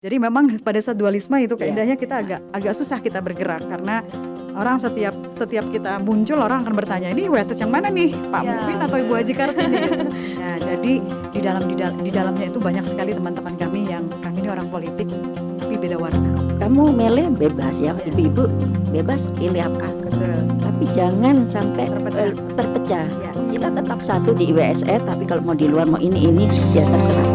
Jadi memang pada saat dualisme itu Iya. keindahnya kita agak susah kita bergerak karena orang setiap kita muncul orang akan bertanya, "Ini WSS yang mana nih? Pak Iya, Mukmin atau Ibu Haji Kartini?" gitu. Nah, jadi di dalamnya itu banyak sekali teman-teman kami yang kami ini orang politik tapi beda warna. Kamu milih bebas ya, ibu-ibu bebas pilih apa. Betul. Tapi jangan sampai Terpecah. terpecah. Ya. Kita tetap satu di IWSE, tapi kalau mau di luar mau ini ya terserah.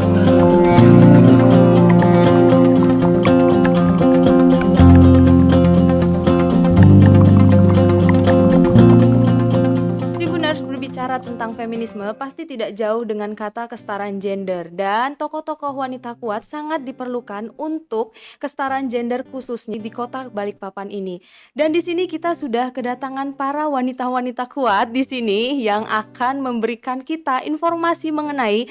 Tribuners, berbicara tentang feminisme pasti tidak jauh dengan kata kesetaraan gender, dan tokoh-tokoh wanita kuat sangat diperlukan untuk kesetaraan gender khususnya di kota Balikpapan ini. Dan di sini kita sudah kedatangan para wanita-wanita kuat di sini yang akan memberikan kita informasi mengenai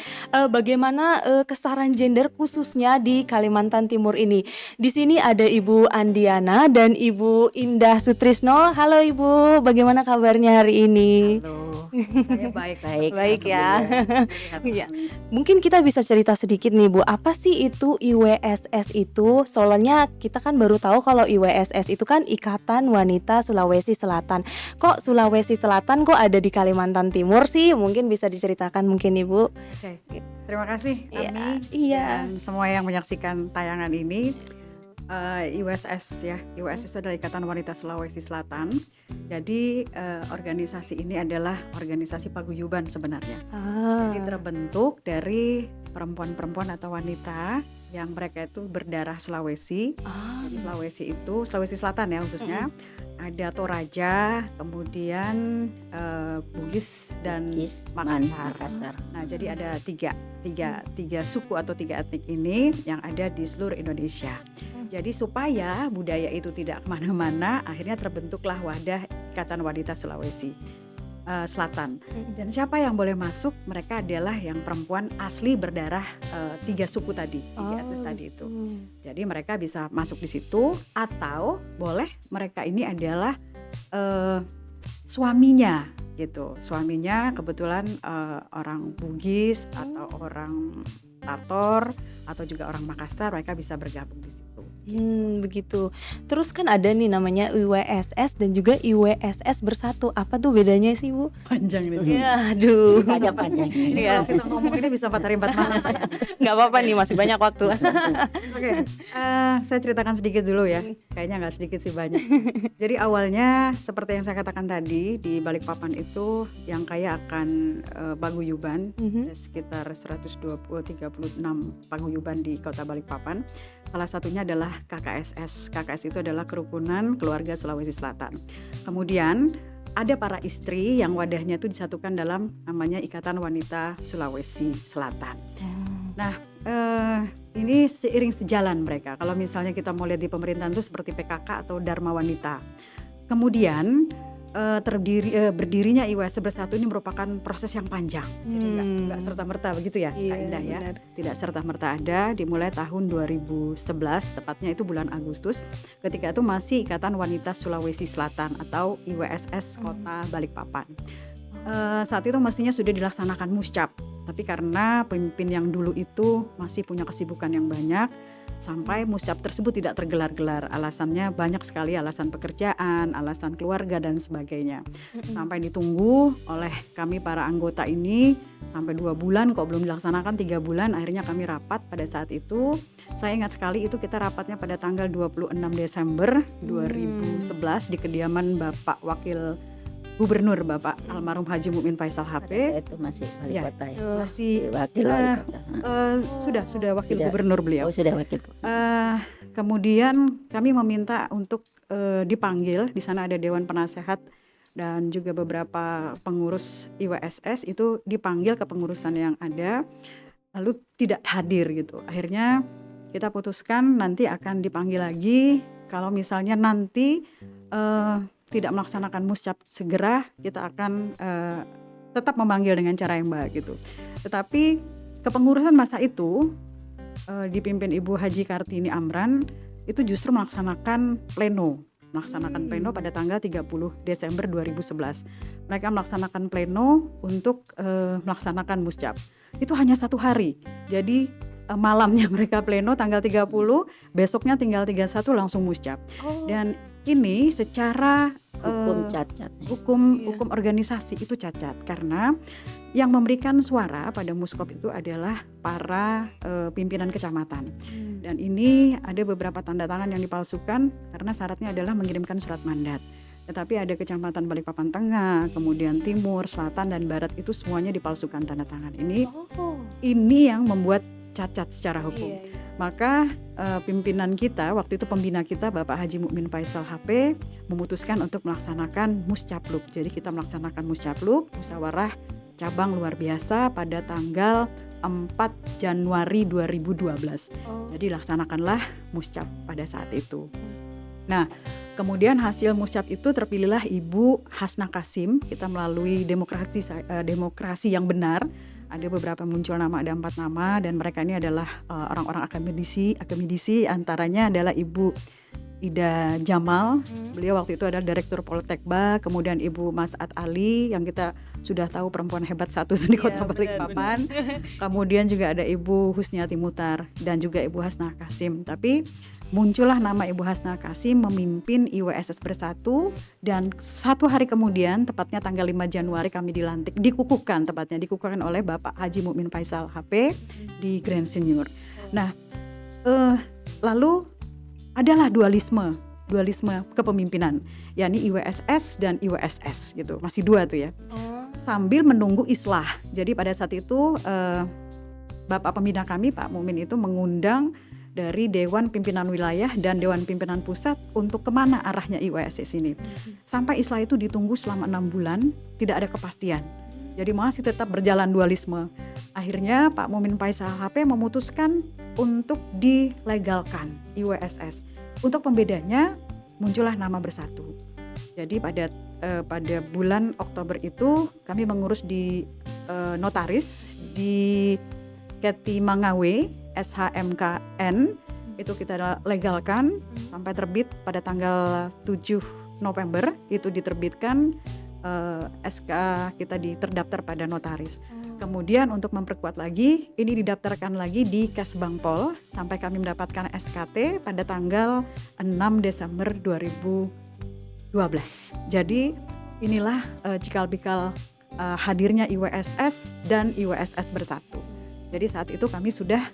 bagaimana kesetaraan gender khususnya di Kalimantan Timur ini. Di sini ada Ibu Andiana dan Ibu Indah Sutrisno. Halo Ibu, bagaimana kabarnya hari ini? Halo. Saya baik. Baik ya. Alhamdulillah. Iya. Mungkin kita bisa cerita sedikit nih Bu, apa sih itu IWSS itu? Soalnya kita kan baru tahu kalau IWSS itu kan Ikatan Wanita Sulawesi Selatan. Kok Sulawesi Selatan kok ada di Kalimantan Timur sih? Mungkin bisa diceritakan mungkin Ibu. Oke. Terima kasih Iya, Ami iya. dan semua yang menyaksikan tayangan ini. IWSS ya, IWSS adalah Ikatan Wanita Sulawesi Selatan. Jadi organisasi ini adalah organisasi paguyuban sebenarnya. Jadi terbentuk dari perempuan-perempuan atau wanita yang mereka itu berdarah Sulawesi. Jadi Sulawesi Selatan ya khususnya. Ada Toraja, kemudian Bugis dan Makassar. Nah, jadi ada tiga suku atau tiga etnik ini yang ada di seluruh Indonesia. Jadi supaya budaya itu tidak kemana-mana, akhirnya terbentuklah wadah Ikatan Wanita Sulawesi Selatan. Dan siapa yang boleh masuk? Mereka adalah yang perempuan asli berdarah tiga suku tadi, tiga etnis tadi itu. Jadi mereka bisa masuk di situ, atau boleh mereka ini adalah suaminya gitu. Suaminya kebetulan orang Bugis atau orang Tator atau juga orang Makassar, mereka bisa bergabung di situ. Begitu. Terus kan ada nih namanya IWSS dan juga IWSS bersatu. Apa tuh bedanya sih Bu? Panjang ini. Ya, aduh. Panjang. Ini kalau kita ngomong ini bisa 4 hari 4 malam. Nggak apa-apa nih, masih banyak waktu. Oke, saya ceritakan sedikit dulu ya. Kayaknya nggak sedikit sih, banyak. Jadi awalnya seperti yang saya katakan tadi, di Balikpapan itu yang kaya akan paguyuban, ada sekitar 136 paguyuban di kota Balikpapan. Salah satunya adalah KKSS. KKS itu adalah Kerukunan Keluarga Sulawesi Selatan. Kemudian ada para istri yang wadahnya itu disatukan dalam namanya Ikatan Wanita Sulawesi Selatan. Nah, ini seiring sejalan mereka. Kalau misalnya kita mau lihat di pemerintahan itu seperti PKK atau Dharma Wanita. Kemudian berdirinya IWSS Bersatu ini merupakan proses yang panjang. Jadi nggak serta-merta begitu ya, Kak Indah ya. Benar. Tidak serta-merta ada, dimulai tahun 2011, tepatnya itu bulan Agustus. Ketika itu masih Ikatan Wanita Sulawesi Selatan atau IWSS Kota Balikpapan. Saat itu mestinya sudah dilaksanakan muscap, tapi karena pemimpin yang dulu itu masih punya kesibukan yang banyak, sampai muscap tersebut tidak tergelar-gelar. Alasannya banyak sekali, alasan pekerjaan, alasan keluarga dan sebagainya. Sampai ditunggu oleh kami para anggota ini sampai 2 bulan kok belum dilaksanakan, 3 bulan akhirnya kami rapat pada saat itu. Saya ingat sekali itu kita rapatnya pada tanggal 26 Desember 2011 di kediaman Bapak Wakil Gubernur Bapak almarhum Haji Mukmin Faisal HP. Itu masih wali Ya. kota ya. Masih Wakil wali kota. sudah wakil Sudah. gubernur beliau. Oh, sudah wakil. Kemudian kami meminta untuk dipanggil. Di sana ada Dewan Penasehat dan juga beberapa pengurus IWSS itu dipanggil ke pengurusan yang ada, lalu tidak hadir gitu. Akhirnya kita putuskan nanti akan dipanggil lagi. Kalau misalnya nanti tidak melaksanakan muscap segera, kita akan tetap memanggil dengan cara yang baik gitu. Tetapi kepengurusan masa itu dipimpin Ibu Haji Kartini Amran itu justru melaksanakan pleno pada tanggal 30 Desember 2011. Mereka melaksanakan pleno untuk melaksanakan muscap. Itu hanya 1 hari. Jadi malamnya mereka pleno tanggal 30, besoknya tinggal 31 langsung muscap. Dan ini secara Hukum cacat. hukum organisasi itu cacat, karena yang memberikan suara pada Muskop itu adalah para pimpinan kecamatan. Dan ini ada beberapa tanda tangan yang dipalsukan karena syaratnya adalah mengirimkan surat mandat. Tetapi ada kecamatan Balikpapan Tengah, kemudian Timur, Selatan, dan Barat itu semuanya dipalsukan tanda tangan. Ini yang membuat cacat secara hukum. Maka pimpinan kita, waktu itu pembina kita Bapak Haji Mukmin Faisal HP memutuskan untuk melaksanakan Muscapluk. Jadi kita melaksanakan Muscapluk, musyawarah cabang luar biasa pada tanggal 4 Januari 2012. Jadi laksanakanlah Muscap pada saat itu. Nah, kemudian hasil Muscap itu terpilihlah Ibu Hasna Kasim. Kita melalui demokrasi yang benar. Ada beberapa muncul nama, ada 4 nama, dan mereka ini adalah orang-orang akademisi, antaranya adalah Ibu Ida Jamal. Beliau waktu itu adalah Direktur Poltekba. Kemudian Ibu Mas'at Ali, yang kita sudah tahu perempuan hebat satu di Kota Balikpapan. Kemudian juga ada Ibu Husniati Mutar dan juga Ibu Hasna Kasim. Tapi muncullah nama Ibu Hasna Kasim memimpin IWSS Bersatu, dan 1 hari kemudian, tepatnya tanggal 5 Januari kami dilantik, dikukuhkan oleh Bapak Haji Mukmin Faisal HP di Grand Senior. Nah, lalu adalah dualisme kepemimpinan, yakni IWSS dan IWSS gitu, masih 2 tuh ya. Sambil menunggu islah. Jadi pada saat itu Bapak pembina kami Pak Mukmin itu mengundang dari Dewan Pimpinan Wilayah dan Dewan Pimpinan Pusat untuk kemana arahnya IWSS ini. Sampai islah itu ditunggu selama 6 bulan, tidak ada kepastian. Jadi masih tetap berjalan dualisme. Akhirnya Pak Mukmin Faisal HP memutuskan untuk dilegalkan IWSS. Untuk pembedanya muncullah nama Bersatu. Jadi pada bulan Oktober itu kami mengurus di notaris di Keti Mangawe SHMKN, itu kita legalkan sampai terbit pada tanggal 7 November itu diterbitkan SK kita terdaftar pada notaris. Kemudian untuk memperkuat lagi, ini didaftarkan lagi di Kesbangpol sampai kami mendapatkan SKT pada tanggal 6 Desember 2012. Jadi inilah cikal-bakal hadirnya IWSS dan IWSS Bersatu. Jadi saat itu kami sudah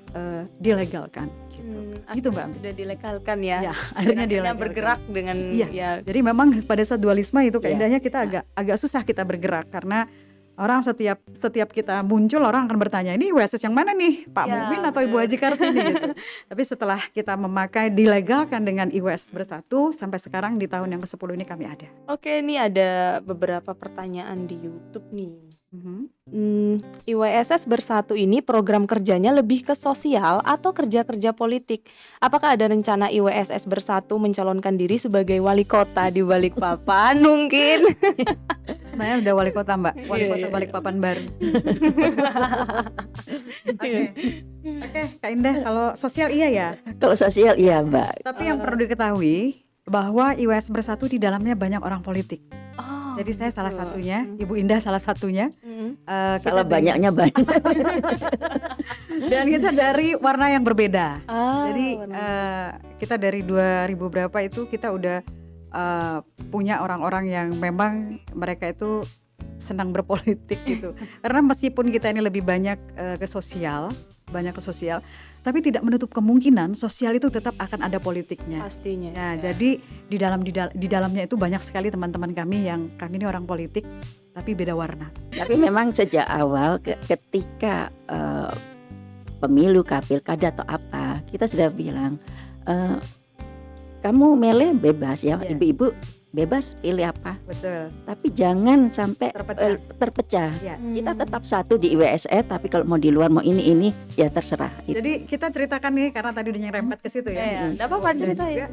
dilegalkan. Gitu Mbak. Sudah dilegalkan ya. Ya, akhirnya dilegalkan. Bergerak dengan ya. Jadi memang pada saat dualisme itu keindahnya kita agak susah kita bergerak, karena orang setiap kita muncul orang akan bertanya, ini IWSS yang mana nih, Pak Mukmin atau Ibu Haji Kartini gitu. Tapi setelah kita memakai dilegalkan dengan IWSS Bersatu, sampai sekarang di tahun yang ke-10 ini kami ada. Oke, ini ada beberapa pertanyaan di YouTube nih. IWSS Bersatu ini program kerjanya lebih ke sosial atau kerja-kerja politik? Apakah ada rencana IWSS Bersatu mencalonkan diri sebagai wali kota di Balikpapan mungkin? Sebenarnya udah wali kota Mbak, wali kota Balikpapan baru. Oke, Kak Indah, kalau sosial iya ya? Kalau sosial iya Mbak. Tapi yang perlu diketahui bahwa IWSS Bersatu di dalamnya banyak orang politik. Jadi saya salah satunya, Ibu Indah salah satunya. Salah banyaknya banyak. Dan kita dari warna yang berbeda. Jadi kita dari 2000 berapa itu kita udah punya orang-orang yang memang mereka itu senang berpolitik gitu. Karena meskipun kita ini lebih banyak ke sosial, tapi tidak menutup kemungkinan sosial itu tetap akan ada politiknya. Pastinya. Nah, jadi di dalamnya itu banyak sekali teman-teman kami ini orang politik tapi beda warna. Tapi memang sejak awal ketika pemilu, pilkada atau apa, kita sudah bilang kamu milih bebas ya, ibu-ibu bebas pilih apa. Betul. Tapi jangan sampai terpecah. Ya. Kita tetap satu di IWSS, tapi kalau mau di luar mau ini ya terserah. Jadi kita ceritakan nih karena tadi udah nyerempet ke situ ya. Enggak apa-apa ceritain.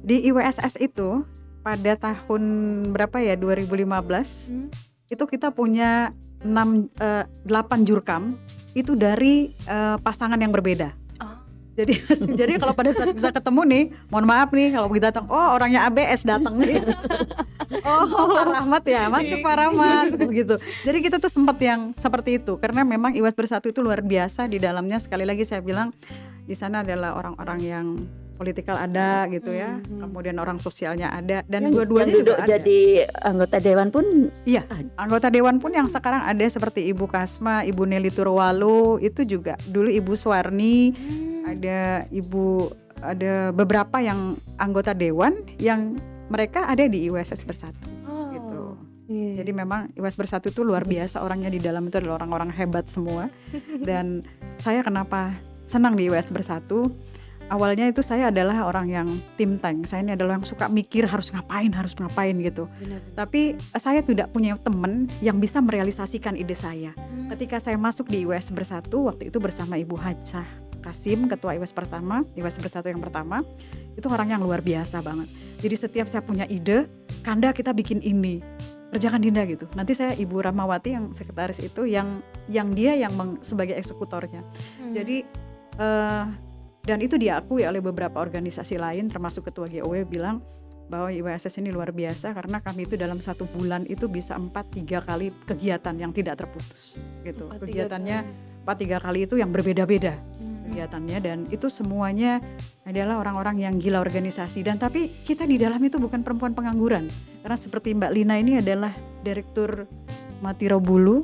Di IWSS itu pada tahun berapa ya, 2015 itu kita punya 8 jurkam itu dari pasangan yang berbeda. Jadi kalau pada saat kita ketemu nih, mohon maaf nih kalau kita datang, oh orangnya ABS datang nih. Oh, Pak Rahmat ya, masuk Pak Rahmat begitu. Jadi kita tuh sempat yang seperti itu karena memang IWAS Bersatu itu luar biasa. Di dalamnya sekali lagi saya bilang di sana adalah orang-orang yang politikal ada gitu ya, kemudian orang sosialnya ada, dan yang dua-duanya duduk juga ada. jadi anggota dewan pun Iya, anggota dewan pun yang sekarang ada seperti Ibu Kasma, Ibu Nelly Turwalu, itu juga dulu Ibu Suwarni, ada beberapa yang anggota dewan yang mereka ada di IWSS Bersatu gitu. Iya. Jadi memang IWAS Bersatu itu luar biasa, orangnya di dalam itu adalah orang-orang hebat semua. Dan saya kenapa senang di IWAS Bersatu? Awalnya itu saya adalah orang yang tim tank. Saya ini adalah yang suka mikir harus ngapain gitu. Benar. Tapi saya tidak punya teman yang bisa merealisasikan ide saya. Ketika saya masuk di IWAS Bersatu, waktu itu bersama Ibu Hajah Kasim, ketua IWAS Bersatu yang pertama, itu orang yang luar biasa banget. Jadi setiap saya punya ide, Kanda kita bikin ini, kerjakan Dinda gitu. Nanti saya Ibu Rahmawati yang sekretaris itu yang dia yang sebagai eksekutornya. Jadi dan itu diakui oleh beberapa organisasi lain termasuk ketua GOW bilang bahwa IWSS ini luar biasa karena kami itu dalam 1 bulan itu bisa 4-3 kali kegiatan yang tidak terputus gitu. Kegiatannya 4-3 kali itu yang berbeda-beda kegiatannya, dan itu semuanya adalah orang-orang yang gila organisasi. Dan tapi kita di dalam itu bukan perempuan pengangguran, karena seperti Mbak Lina ini adalah Direktur Matiro Bulu,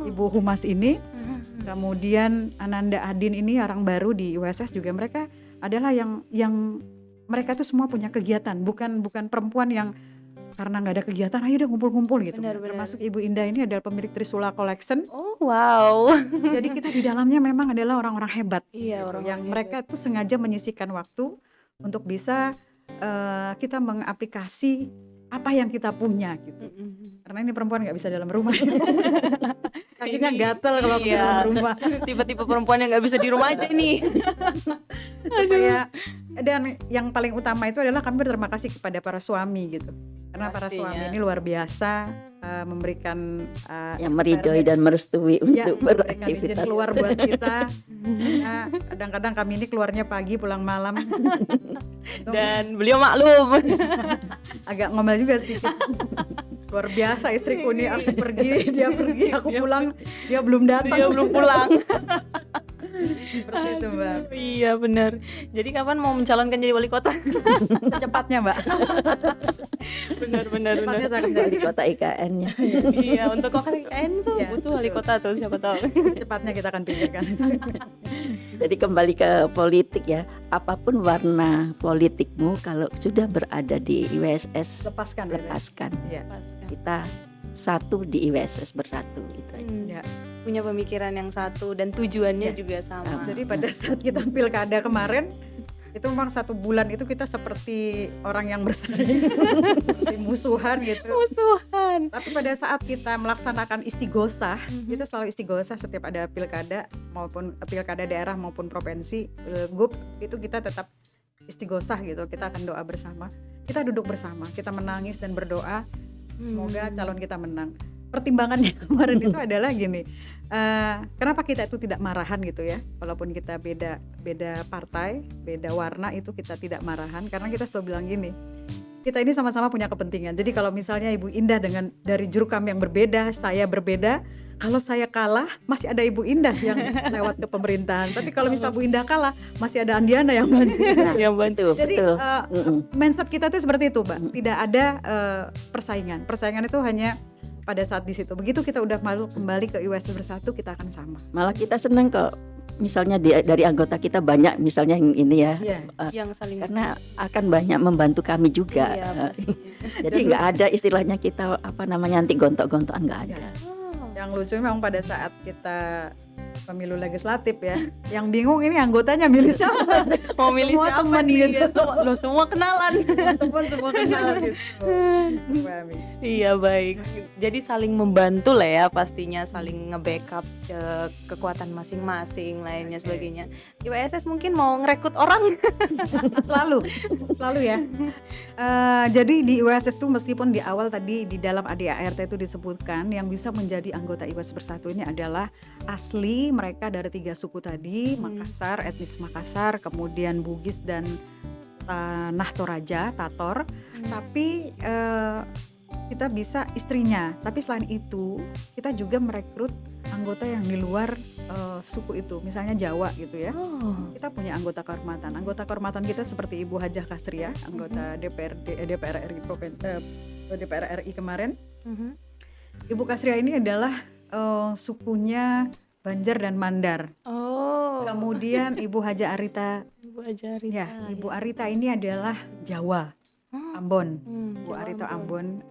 Ibu Humas ini. Kemudian Ananda Adin ini orang baru di IWSS juga, mereka adalah yang mereka tuh semua punya kegiatan, bukan perempuan yang karena nggak ada kegiatan ayo udah ngumpul-ngumpul gitu. Benar. Termasuk Ibu Indah ini adalah pemilik Trisula Collection. Oh wow. Jadi kita di dalamnya memang adalah orang-orang hebat. Iya, gitu, orang-orang yang hebat. mereka tuh sengaja menyisihkan waktu untuk bisa kita mengaplikasi apa yang kita punya gitu. Karena ini perempuan nggak bisa dalam rumah. Akhirnya gatel kalau aku Iya. dalam rumah. Tipe-tipe perempuan yang nggak bisa di rumah aja nih. Supaya, dan yang paling utama itu adalah kami berterima kasih kepada para suami gitu. Karena para Pastinya. suami ini luar biasa memberikan yang meridoi dan merestui ya, untuk memberikan izin beraktivitas. keluar buat kita. Nah, kadang-kadang kami ini keluarnya pagi pulang malam. Untung Dan beliau maklum. agak ngomel juga sedikit. Luar biasa istriku nih, aku pergi, dia pergi, aku pulang, dia belum datang. Dia belum pulang. Seperti itu Mbak. Iya benar. Jadi kapan mau mencalonkan jadi wali kota? Secepatnya Mbak. Benar. Secepatnya saya akan jadi. Di kota IKN-nya. Iya, untuk kota IKN tuh Iya, butuh wali betul. kota tuh, siapa tahu. Secepatnya kita akan pikirkan. Jadi kembali ke politik ya, apapun warna politikmu kalau sudah berada di IWSS Lepaskan. lepaskan. Ya. Kita satu di IWSS Bersatu gitu aja. Ya. Punya pemikiran yang satu dan tujuannya Ya. juga sama. Jadi pada saat kita pilkada kemarin itu memang 1 bulan itu kita seperti orang yang bersaing, seperti musuhan gitu. Musuhan. Tapi pada saat kita melaksanakan istighosah, kita selalu istighosah setiap ada pilkada maupun pilkada daerah maupun provinsi, pilgub, itu kita tetap istighosah gitu. Kita akan doa bersama. Kita duduk bersama, kita menangis dan berdoa semoga calon kita menang. Pertimbangannya kemarin itu adalah gini, kenapa kita itu tidak marahan gitu ya, walaupun kita beda partai, beda warna, itu kita tidak marahan karena kita selalu bilang gini, kita ini sama-sama punya kepentingan. Jadi kalau misalnya Ibu Indah dari jurukam yang berbeda, saya berbeda, kalau saya kalah masih ada Ibu Indah yang lewat ke pemerintahan. Tapi kalau misalnya Bu Indah kalah masih ada Andiana yang maju. Yang bantu. Jadi Betul. mindset kita tuh seperti itu, Mbak. Tidak ada persaingan. Persaingan itu hanya pada saat di situ. Begitu kita udah kembali ke IWSS Bersatu, kita akan sama. Malah kita senang kalau misalnya dari anggota kita banyak misalnya yang ini ya, Iya. Yang saling karena akan banyak membantu kami juga. Iya, pastinya. Jadi nggak ada istilahnya kita nanti gontok-gontokan, nggak ada. Yang lucu memang pada saat kita pemilu legislatif ya, yang bingung ini anggotanya milih siapa. Mau milih Semua siapa teman nih? gitu. Lo semua kenalan. Teman semua kenal gitu. Pahami. Iya baik. Jadi saling membantu lah ya, pastinya saling nge-backup kekuatan masing-masing lainnya sebagainya. IWSS mungkin mau ngerekrut orang. Selalu ya. Jadi di IWSS itu meskipun di awal tadi di dalam ADART itu disebutkan yang bisa menjadi anggota IWSS Bersatu ini adalah asli mereka dari 3 suku tadi, Makassar, etnis Makassar, kemudian Bugis dan Tanah Toraja, Tator. Tapi kita bisa istrinya. Tapi selain itu kita juga merekrut anggota yang di luar suku itu, misalnya Jawa gitu ya. Oh. Kita punya anggota kehormatan. Anggota kehormatan kita seperti Ibu Hajah Kasria, anggota DPR RI kemarin. Mhm. Ibu Kasria ini adalah sukunya Banjar dan Mandar. Oh. Kemudian Ibu Haja Arita, Ibu Ajari. ya Ibu Arita ini adalah Jawa, Ambon. Ibu Arita Ambon.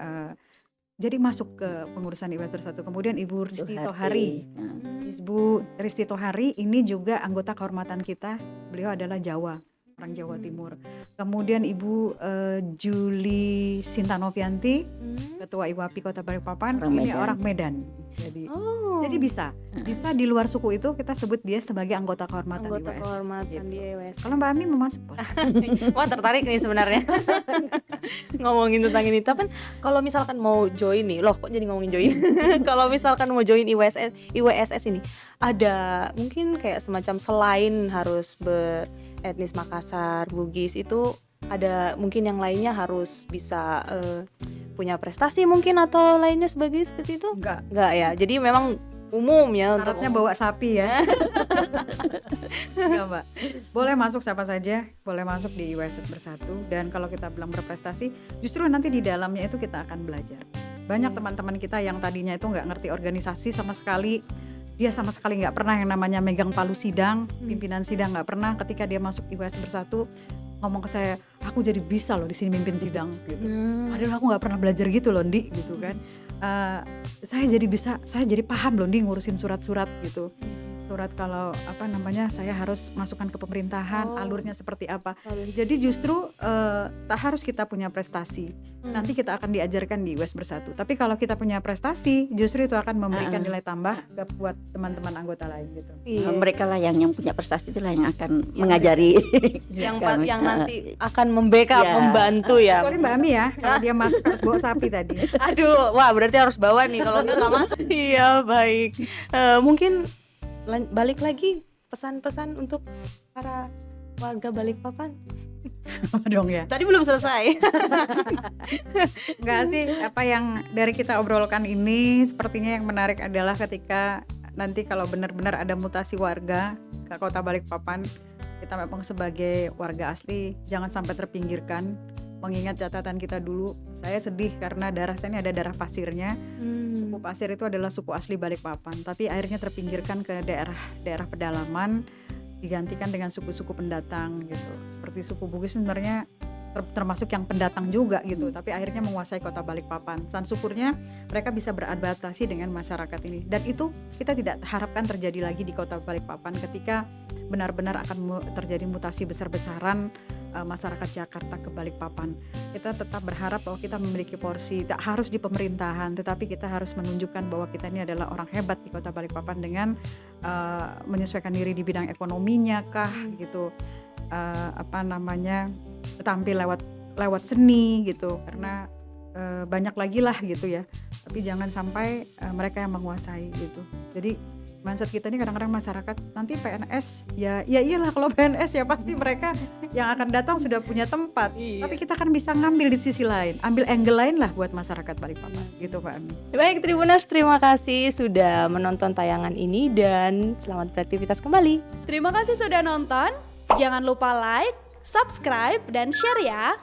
Jadi masuk ke pengurusan IWS Bersatu. Kemudian Ibu Risti Tohari. Ibu Risti Tohari ini juga anggota kehormatan kita. Beliau adalah Jawa, orang Jawa Timur. Kemudian Ibu Juli Sintanovianti, Ketua IWAPI Kota Balikpapan, Orang ini Medan. orang Medan. Jadi bisa di luar suku itu kita sebut dia sebagai anggota kehormatan Anggota IWS. kehormatan gitu. di IWS. Kalau Mbak Ami mau masuk, boleh. Wah, tertarik nih sebenarnya ngomongin tentang ini. Tapi kalau misalkan mau join nih, loh kok jadi ngomongin join? Kalau misalkan mau join IWSS ini, ada mungkin kayak semacam selain harus beretnis Makassar, Bugis, itu ada mungkin yang lainnya harus bisa punya prestasi mungkin atau lainnya seperti itu? Enggak ya. Jadi memang umum ya untuk Syaratnya bawa sapi ya. Enggak, Mbak. Boleh masuk siapa saja, boleh masuk di IWSS Bersatu. Dan kalau kita bilang berprestasi, justru nanti di dalamnya itu kita akan belajar. Banyak teman-teman kita yang tadinya itu nggak ngerti organisasi sama sekali. Dia sama sekali nggak pernah yang namanya megang palu sidang, pimpinan sidang nggak pernah. Ketika dia masuk IWSS Bersatu, ngomong ke saya, aku jadi bisa loh di sini mimpin sidang gitu. Padahal aku nggak pernah belajar gitu loh, Ndi, gitu kan. Saya jadi paham loh, Ndi, ngurusin surat-surat gitu. Surat kalau saya harus masukkan ke pemerintahan, alurnya seperti apa. Jadi justru tak harus kita punya prestasi. Nanti kita akan diajarkan di IWS Bersatu. Tapi kalau kita punya prestasi, justru itu akan memberikan nilai tambah buat teman-teman anggota lain gitu. Iya. Mereka lah yang punya prestasi, itulah yang akan mengajari yang kami. yang nanti akan membackup, Ya. membantu ya. Kecuali Mbak Ami ya, kalau dia masuk harus bawa sapi tadi. Aduh, wah berarti harus bawa nih kalau nggak masuk. Iya, baik. Mungkin balik lagi pesan-pesan untuk para warga Balikpapan. Apa dong ya? Tadi belum selesai. Enggak sih, apa yang dari kita obrolkan ini sepertinya yang menarik adalah ketika nanti kalau benar-benar ada mutasi warga ke Kota Balikpapan, kita memang sebagai warga asli jangan sampai terpinggirkan. Mengingat catatan kita dulu, saya sedih karena darah saya ini ada darah pasirnya. Suku Pasir itu adalah suku asli Balikpapan, tapi akhirnya terpinggirkan ke daerah pedalaman, digantikan dengan suku-suku pendatang gitu. Seperti suku Bugis sebenarnya termasuk yang pendatang juga gitu, tapi akhirnya menguasai Kota Balikpapan. Dan syukurnya mereka bisa beradaptasi dengan masyarakat ini. Dan itu kita tidak harapkan terjadi lagi di Kota Balikpapan ketika benar-benar akan terjadi mutasi besar-besaran masyarakat Jakarta ke Balikpapan. Kita tetap berharap bahwa kita memiliki porsi, tak harus di pemerintahan, tetapi kita harus menunjukkan bahwa kita ini adalah orang hebat di Kota Balikpapan dengan menyesuaikan diri di bidang ekonominya kah gitu, tampil lewat seni gitu, karena banyak lagi lah gitu ya, tapi jangan sampai mereka yang menguasai gitu. Jadi mindset kita ini kadang-kadang masyarakat nanti PNS ya iyalah, kalau PNS ya pasti mereka yang akan datang sudah punya tempat. Tapi kita kan bisa ngambil di sisi lain, ambil angle lain lah buat masyarakat Balikpapan gitu Pak Ami. Baik, Tribuners, terima kasih sudah menonton tayangan ini dan selamat beraktivitas kembali. Terima kasih sudah nonton. Jangan lupa like, subscribe, dan share ya.